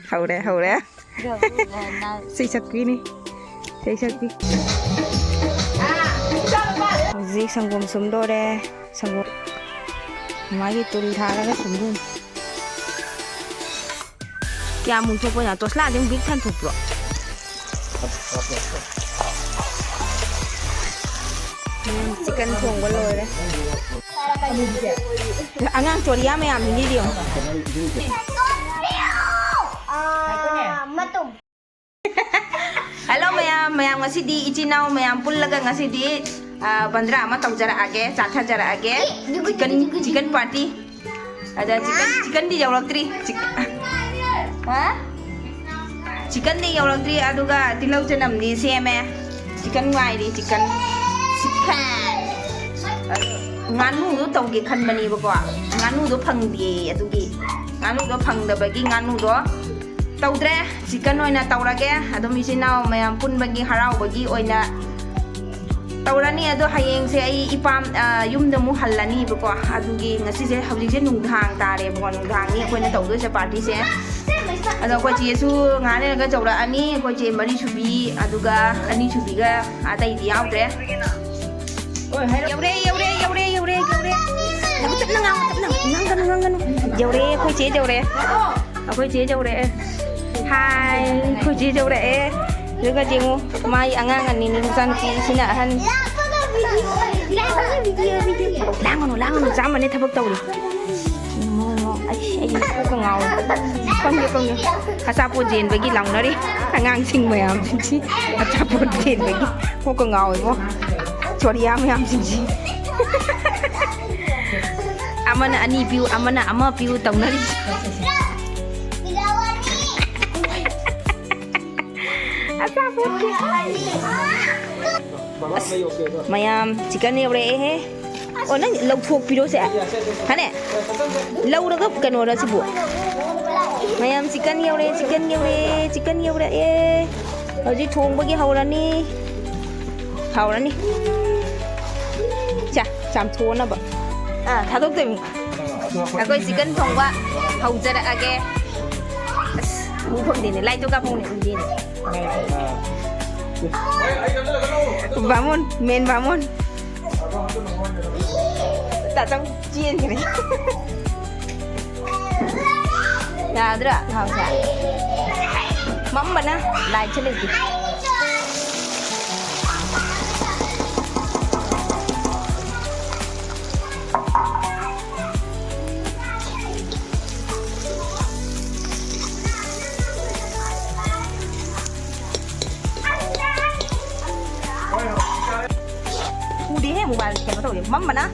hầu đấy xây sạch quý này xây sạch quý gì sang gồm súng đô đây sang gồm máy cái tụi thà ra cái súng luôn kia muốn chụp nhà tôi là những biết thân thuộc rồi chicken thùng có lời đấy anh ăn chuột giá mày làm gì điều hello mayam ngasi di ichinaw mayam pullaga ngasi di bandra ama tawjara'age chathajara'age chicken party ada chicken di yawlaktri ha chicken di yawlaktri aduga tilau chanam di seme chicken ngai di chicken nganu do tawge khanbani bako nganu do phangdi adugi nganu do phangdabagi nganu do tawdre chicken oina tawrage adum isinaw mayam punbagi haraubagi oina tawrani ado hayeng se ai ipam yumda mu hallani bako adugi ngasi se hawji se nungdhang tare bako nungdhang ni koina tawdo se party se ado ko chi su ngane ga jawra ani ko che mari subi aduga ani subi ga atai di yaudre yaure aku tenang ngang yaure ko che yaure hai ko che yaure juga jengu mai angangan ini bukan sina han langon sama ni tabak tahu ai ko ngau pang kasapo jen bagi lang nari angang sing mayam sing kasapo jen bagi ko ngau mo Sorry mayam sing amana ani piu amana ama piu tahu nari mayam chicken ni ore he oh nang lau thok piro se hane lau ra gap kano ra sibu mayam chicken ni ore hoji thong bagi haurani cha cham thona ba thadok tem akoi chicken thong ba haujara age mu phom din lai to ka phom ni din bangun tak tahu cian ni dah ada tahu saya mama mana lai celi tu mobile kaya tahu dia mama mana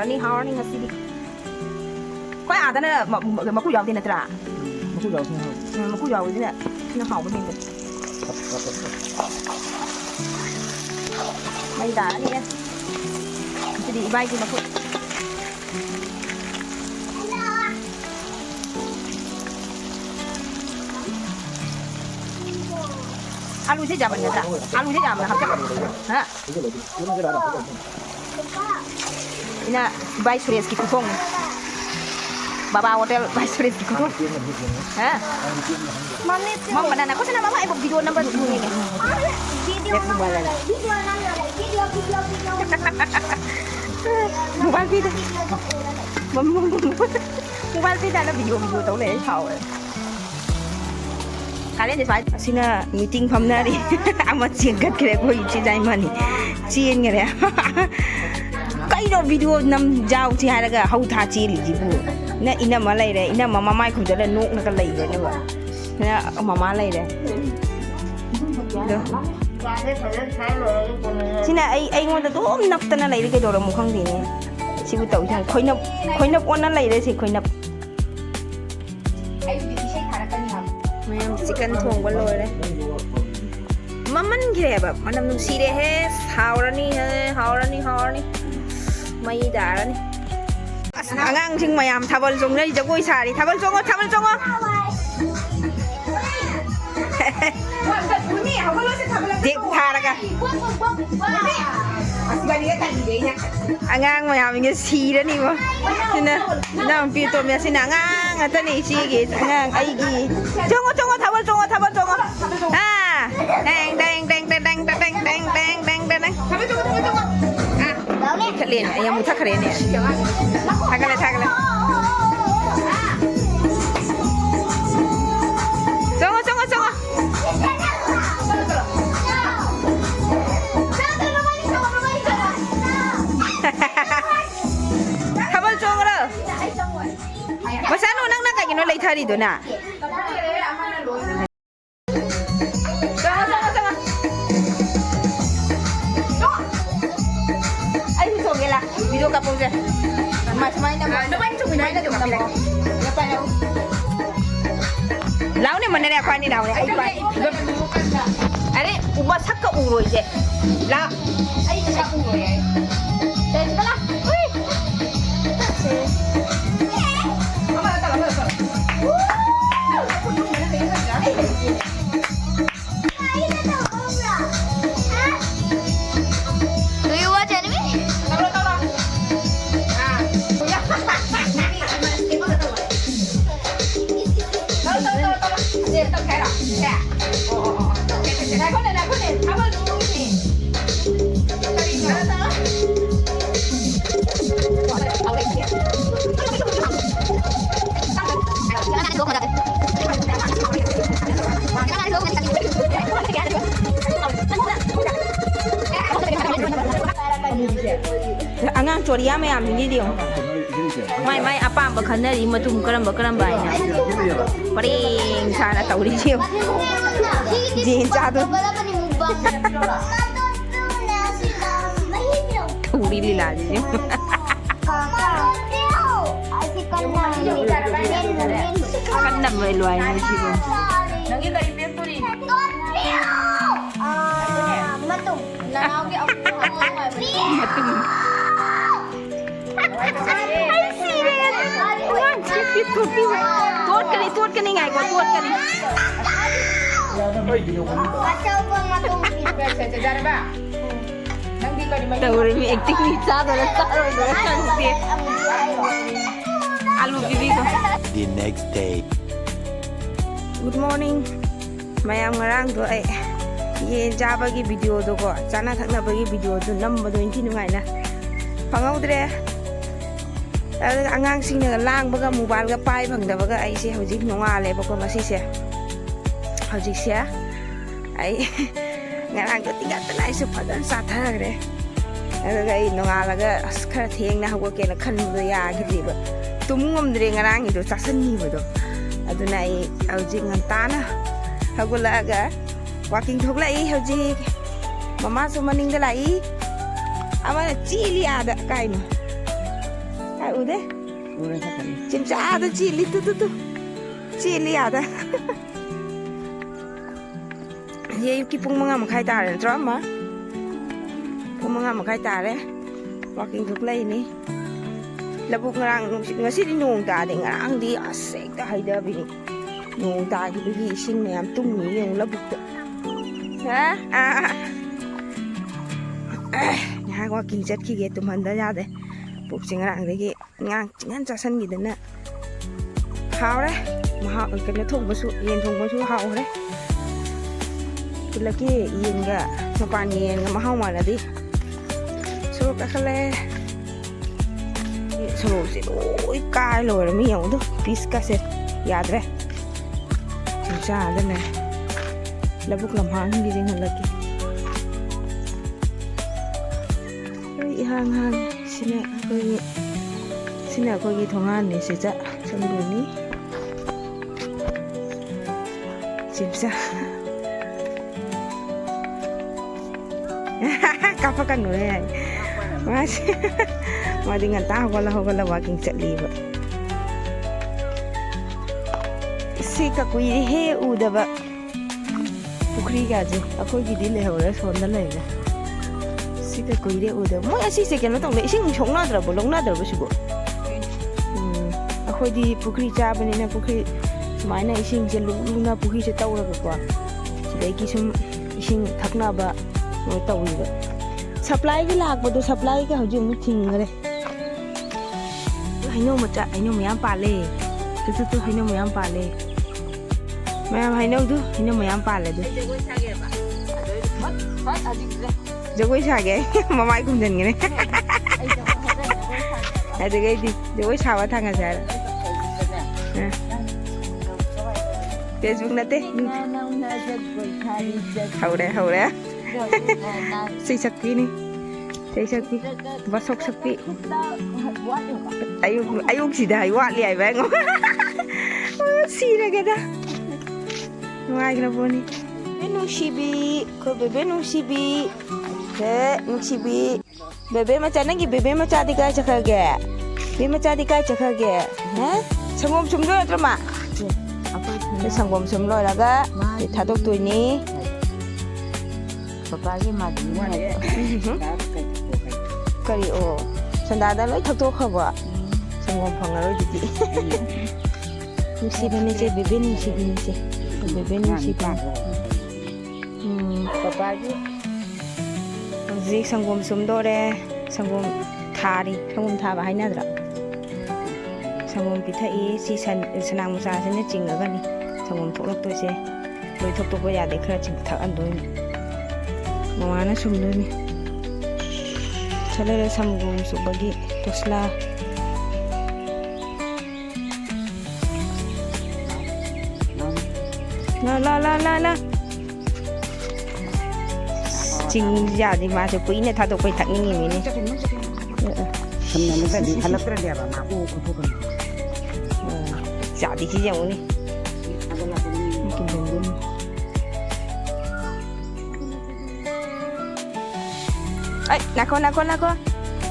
ni ngasih di kau ada na maku jauh ni tra maku jauh ni na hau ni mai dah ni jadi baik ni maku alu sẽ giảm nhỉ ta alu sẽ giảm là hấp dẫn ha ina buy fresh ki kufong baba hotel buy fresh ki kufong ha mam banana ko sana mama ibog video number 2 ni video mobile video mobile video là video tấu lệ hậu kalian jadi sini meeting pamna ni amat singkat kira ko ichi jai mani chin kira kai do video nam jauh si haraga hau tha chi li jibu na ina malai re ina mama mai khu jala nok na ka lai re ne ba na mama lai re do sina ai ngon da dom nap ta na lai re ke do mu khang di ne si bu tau chang khoi nap on na lai re si khoi nap mayam chicken thong ba loi re maman kire ba manam nung si re he haurani mai darani angang sing mayam thabal jong nei jagoi sari thabal jongo deck ꯊꯥꯔꯒ ꯑꯉꯥꯡ ꯃꯌꯥꯝꯁꯤꯡꯁꯦ ꯁꯤꯔꯅꯤꯕꯣ ꯁꯤꯅ ꯏꯅꯥꯎꯅꯨꯄꯤ ꯑꯇꯣꯝꯕꯤ ꯁꯤꯅ ꯑꯉꯥꯡ ꯉꯥꯛꯇꯅꯤ ꯏꯆꯦꯒꯤ ꯑꯉꯥꯡ ꯑꯩꯒꯤ ꯆꯣꯡꯉꯣ ꯆꯣꯡꯉꯣ ꯊꯥꯕꯜ ꯆꯣꯡꯉꯣ ꯊꯥꯕꯜ ꯆꯣꯡꯉꯣ ꯗꯦꯡ ꯗꯦꯡ ꯗꯦꯡ ꯗꯦꯡ ꯗꯦꯡ ꯗꯦꯡ ꯗꯦꯡ ꯗꯦꯡ ꯗꯦꯡ ꯗꯦꯡ ꯈꯠꯂꯦꯅꯦ ꯑꯩ ꯑꯃꯨꯛ ꯊꯛꯈ꯭ꯔꯦꯅꯦ ꯊꯥꯒꯠꯂꯦ ꯊꯥꯒꯠꯂꯦ ꯆꯣꯡꯉꯣ ꯆꯣꯡꯉꯣ ꯆꯣꯡꯉꯣ ꯊꯥꯕꯜ ꯆꯣꯡꯉ꯭ꯔꯣ ꯃꯆꯥꯅꯨ ꯅꯪꯅ ꯀꯩꯒꯤꯅꯣ ꯂꯩꯊꯔꯤꯗꯨꯅ ꯑꯩꯁꯨ ꯆꯣꯡꯒꯦ ꯂꯥ ꯚꯤꯗꯤꯑꯣ ꯀꯥꯞꯄꯧꯁꯦ लाउने मने रे पानी लाउने आई अरे उबा सक्का उरोइजे ला आई सक्का उरोइ आई तेज बला उई ममा चला चला Do you watch anime? Angang choriya mayam ni dio mai mai apam ba khanari matum karamba karamba ina paring sana tauri chiu jin cha do tauri lila ji kan nam mai loai ni chi bo nangi kari pe puri matum lao ke matum tuốt cái này ngày có tuốt cái này tahu ini acting ni sada lah tak rồi kan dia alu bibi ko the next day good morning mayam ngarang do ai ye jaba gi video do ko chana thakna ba gi video do number do inti ngai na phangau angang sing na lang baga mobile ga pai phang da baga ai se hojik nonga le ba ko masi se hojik se ai ngarang do tiga tanai su phadan sa thagre aga ai nonga la ga khara theng na hago ke na khan do ya gi ba tum ngom dre ngarang do chasan ni ba do aduna ai hojik ngan ta na hago la ga walking thok lai hojik mama su maning da lai ama chili ada kai ma udah cimca ada cili tuh cili ada ye kipung mangam khai ta re drama pung mangam khai ta re walking thuk lai ni labuk ngarang ngasi di nong ta de ngarang di asek ta haida bi nong ta ki bi sing mayam tung ni yong labuk ta ha nya walking chat ki ge tum handa ya de bục chừng rạng đấy ngang ngang cho sân gì đấy nè hao đấy mà hao cái nó thùng bao su yên thùng bao su hao đấy cái là cái yên cả mà quan yên mà hao mà là đi số các cái lẽ số sẽ ôi cay rồi là mấy ông đó piece cái sẽ yad đấy chính xác đấy này là bục làm hàng đi đến là cái hàng hàng sini aku lagi thongan ni sejak sambil ni cipsa kapakan nu ya masih mau dengan tahu kalau walking chat liba si kakui he udah ba pukri gaje aku jadi lehora sonda lagi cái quỷ đấy udah mỗi anh sẽ cái nó tổng lệ sinh sống nào rồi lông nào rồi bữa sụp khôi đi pukri cha bên này pukri máy này sinh sẽ lũ na pukri sẽ tàu rồi quả ꯑꯗꯒꯤ ꯁꯨꯝ ꯏꯁꯤꯡ ꯊꯛꯅꯕ ꯀꯩꯅꯣ ꯇꯧꯋꯤꯕ ꯁꯄ꯭ꯂꯥꯏꯒꯤ ꯂꯥꯛꯄꯗꯣ ꯁꯄ꯭ꯂꯥꯏꯒ ꯍꯧꯖꯤꯛ ꯑꯃꯨꯛ ꯊꯤꯡꯈ꯭ꯔꯦ ꯍꯩꯅꯧ ꯃꯆꯥ ꯍꯩꯅꯧ ꯃꯌꯥꯝ ꯄꯥꯜꯂꯦ ꯇꯨ ꯍꯩꯅꯧ ꯃꯌꯥꯝ ꯄꯥꯜꯂꯦ ꯃꯌꯥꯝ ꯍꯩꯅꯧꯗꯨ ꯍꯩꯅꯧ ꯃꯌꯥꯝ ꯄꯥꯜꯂꯦ ꯑꯗꯨ ꯖꯒꯣꯏ ꯁꯥꯒꯦ ꯃꯃꯥꯏ ꯈꯨꯝꯖꯤꯟꯒꯅꯤ ꯑꯗꯨꯒꯩꯗꯤ ꯖꯒꯣꯏ ꯁꯥꯕ ꯊꯥꯡꯉꯁꯦ ꯍꯥꯏꯔ ꯐꯦꯁꯕꯨꯛ ꯅꯠꯇꯦ ꯍꯧꯔꯦ ꯁꯩꯁꯛꯄꯤꯅꯤ ꯁꯩꯁꯛꯄꯤ ꯕꯁꯣꯛ ꯁꯛꯄꯤ ꯑꯌꯨꯛꯁꯤꯗ ꯋꯥꯠꯂꯤ ꯍꯥꯏꯕ ꯑꯩꯉꯣꯟ ꯁꯤꯔꯒꯦꯗ ꯅꯨꯡꯉꯥꯏꯈ꯭ꯔꯕꯣꯅꯤ ꯅꯨꯡꯁꯤꯕꯤ ꯑꯩꯈꯣꯏ ꯕꯦꯕꯦ ꯅꯨꯡꯁꯤꯕꯤ ꯅꯨꯡꯁꯤꯕꯤ ꯕꯦꯕꯦ ꯃꯆꯥ ꯅꯪꯒꯤ ꯕꯦꯕꯦ ꯃꯆꯥꯗꯤ ꯀꯥꯏ ꯆꯠꯈ꯭ꯔꯒꯦ ꯕꯦꯕꯦ ꯃꯆꯥꯗꯤ ꯀꯥꯏ ꯆꯠꯈ꯭ꯔꯒꯦ ꯁꯪꯒꯣꯝ ꯁꯨꯝ ꯂꯣꯏꯔꯗ꯭ꯔ ꯃꯥ ꯁꯪꯒꯣꯝ ꯁꯨꯝ ꯂꯣꯏꯔꯒ ꯊꯥꯗꯣꯛꯇꯣꯏꯅꯤ ꯄꯄꯥꯒꯤ ꯃꯥꯗꯤ ꯀꯔꯤ ꯑꯣ ꯁꯟꯗꯥꯗ ꯂꯣꯏ ꯊꯛꯇꯣꯛꯈ꯭ꯔꯕꯣ ꯁꯪꯒꯣꯝ ꯐꯪꯉꯔꯣꯏꯗꯨꯗꯤ ꯅꯨꯡꯁꯤꯕꯅꯤꯁꯦ ꯕꯦꯕꯦ ꯅꯨꯡꯁꯤꯕꯤꯅꯤꯁꯦ ꯕꯦꯕꯦ ꯅꯨꯡꯁꯤꯕꯅꯤ ꯄꯄꯥꯒꯤ ꯍꯧꯖꯤꯛ ꯁꯪꯒꯣꯝ ꯁꯨꯝꯗꯣꯔꯦ ꯁꯪꯒꯣꯝ ꯊꯥꯔꯤ ꯁꯪꯒꯣꯝ ꯊꯥꯕ ꯍꯥꯏꯅꯗ꯭ꯔꯥ ꯁꯪꯒꯣꯝ ꯄꯤꯊꯛꯏ ꯁꯤ ꯁꯅꯥ ꯃꯆꯥꯁꯤꯅ ꯆꯤꯡꯉꯒꯅꯤ ꯁꯪꯒꯣꯝ ꯊꯣꯛꯂꯛꯇꯣꯏꯁꯦ ꯂꯣꯏ ꯊꯣꯛꯇꯣꯛꯄ ꯌꯥꯗꯦ ꯈꯔ ꯊꯛꯍꯟꯗꯣꯏꯅꯤ ꯅꯣꯡꯉꯥꯟꯅ ꯁꯨꯝꯗꯣꯏꯅꯤ ꯁꯂꯔ ꯁꯪꯒꯣꯝ ꯁꯨꯕꯒꯤ ꯇꯣꯁꯂꯥ ला ꯆꯤꯡ ꯌꯥꯗꯤ ꯃꯥꯁꯨ ꯀꯨꯏꯅ ꯊꯥꯗꯣꯛꯄꯩ ꯊꯛꯅꯤꯡꯉꯤꯅꯤ ꯆꯥꯗꯤ ꯁꯤ ꯌꯦꯡꯉꯨꯅꯤ ꯑꯩ ꯅꯥꯈꯣ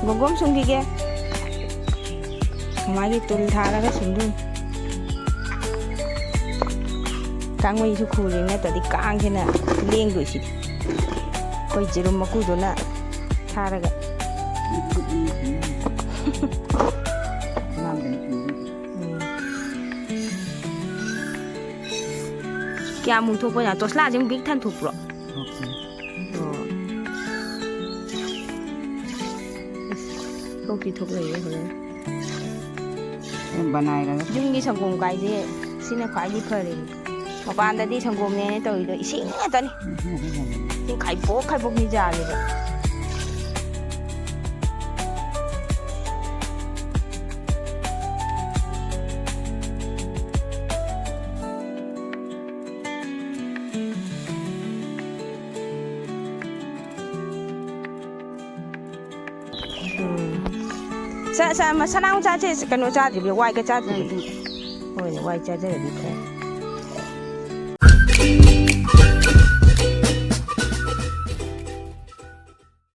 ꯒꯣꯒꯣꯝ ꯁꯨꯝꯈꯤꯒꯦ ꯃꯥꯒꯤ ꯇꯨꯜ ꯊꯥꯔꯒ ꯁꯨꯝꯗꯣꯏꯅꯤ ꯀꯥꯡꯃꯩꯁꯨ ꯈꯨꯔꯦ ꯅꯠꯇ꯭ꯔꯗꯤ ꯀꯥꯡꯁꯤꯅ ꯂꯦꯡꯗꯣꯏꯁꯤꯗꯤ ꯑꯩꯈꯣꯏ ꯆꯦꯔꯨꯝ ꯃꯀꯨꯗꯨꯅ ꯊꯥꯔꯒ ꯀꯌꯥꯃꯨꯛ ꯊꯣꯛꯄ ꯇꯣꯁꯂꯥꯁꯦ ꯑꯃꯨꯛ ꯕꯤꯛ ꯊꯟ ꯊꯣꯛꯄ꯭ꯔꯣ ꯊꯣꯛꯇꯤ ꯊꯣꯛꯂꯛꯏꯦ ꯍꯣꯔꯦꯟ ꯌꯨꯝꯒꯤ ꯁꯪꯒꯣꯝ ꯀꯥꯏꯁꯦ ꯁꯤꯅ ꯈ꯭ꯋꯥꯏꯗꯒꯤ ꯐꯔꯦ ꯃꯄꯥꯟꯗꯗꯤ ꯁꯪꯒꯣꯝꯅꯦꯅ ꯇꯧꯔꯤꯗꯣ ꯏꯁꯤꯡ ꯉꯥꯛꯇꯅꯤ ꯏꯁꯤꯡ ꯈꯥꯏꯕꯣꯛꯅꯤ ꯖꯥꯜꯂꯤꯕ ꯁꯅꯥ ꯃꯆꯥꯁꯦ ꯀꯩꯅꯣ ꯆꯥꯗ꯭ꯔꯤꯕ ꯋꯥꯏꯒ ꯆꯥꯗ꯭ꯔꯤꯕ ꯍꯣꯏꯅꯦ ꯋꯥꯏ ꯆꯥꯖꯔꯗꯤ ꯐꯔꯦ